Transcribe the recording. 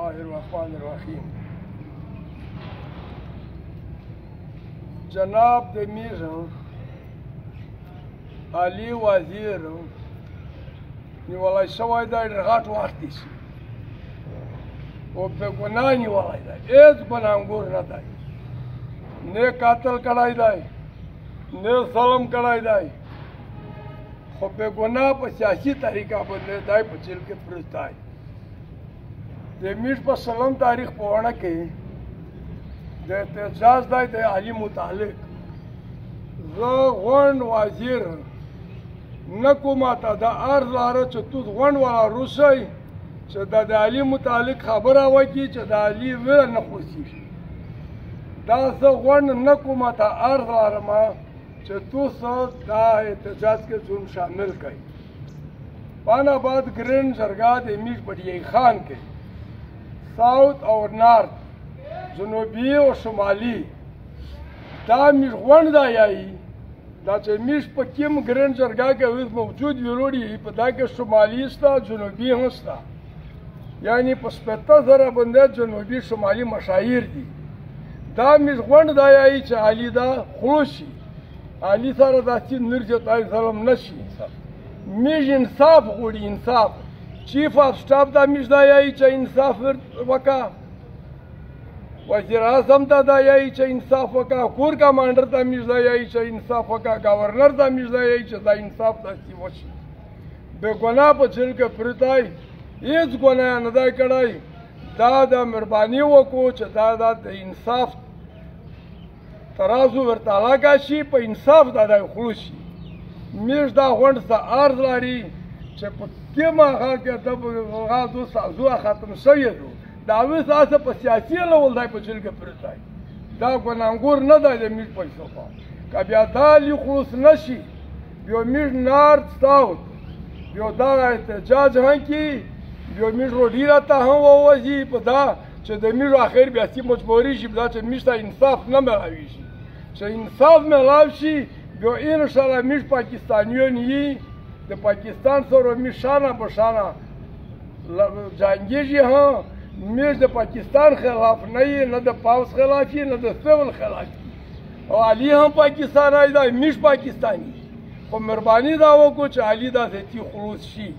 الله الرحمن الرحیم. جناب د میر علي وزیر نیولی شوی دی، ډېر غټ وخت شي او بې ګناه نیولی دی، هېڅ ګناهګور نه دی، نه قتل کړی دی نه ظلم کړی دی، خو بې ګناه په سیاسي طریقه باندې دی په جیل کې پروت دی. د میر په سلم تاریخ په وړه کې د احتجاج دی د علي متعلق. زه غونډ وزیر نه کومه ته دا عرض لاره چې تو غونډ والا روسئ چې د علي متعلق خبره وکړي چې د علي ویره نه خوښېږي. دا زه غونډ نه کومه ته عرض لرم چې تو څه دا احتجاج کې ځون شامل کړئ. پان آباد ګرین جرګه د میر بډیای خان کې ساؤتھ اور نارتھ جنوبی او شمالي دا میر غونډ دا یایي دا چې میر په کوم ګرین جرګه کې اوس موجود ویلوړي په دا کې شمالي شته جنوبي هم شته، یعنی په 70,000 باندې جنوبي شمالي مشاهیر دي. دا میر غونډ دا یایي چې علي دا خلوشي، علي سره داسې نرجتای ظلم نشي. میر انصاف غواړي، انصاف. چیف آف سټاف دا میر دا یایي چې انصاف وکړه، وزیر اعظم ته دا یایي چې انصاف وکړه، کور کمانډر ته میر دا یایي چې انصاف وکړه، گورنر ته میر دا یایي چې دا انصاف داسې وشي. بې ګناه په جیل کې پروت دی، هېڅ ګناه نه دی کړی. دا د مهرباني وکړو چې دا د انصاف ترازو ورته علاقه شي، په انصاف دا دی خلوص شي. میر دا غونډ ته عرض لري چې په کومه هغه کې هغه دو سازوه ختم شوی دو، دا اوس هسه په سیاسي ډول دی په جیل کې پروت دی. دا ګناهګور نه دی د میر په حساب. که بیا دا خلوص نه شي، بیا میر نارت ساؤتھ بیا دا احتجاج هم کوي، بیا میر روډي راته هم ووځي په دا چې د میر اخر بیا سي مجبوري شي په دا چې میر ته انصاف نه میلاویږي. چې انصاف میلاو شي بیا انشاءالله میر پاکستانیان یي، د پاکستان سره میر شانه په شانه جنګېږي. هم میر د پاکستان خلاف نه یي، نه د پاوس خلاف یي، نه د سول خلاف یي. او علي هم پاکستانی دی، میر پاکستاني. خو مهرباني دا وکړو چې علي داسې خلوص شي.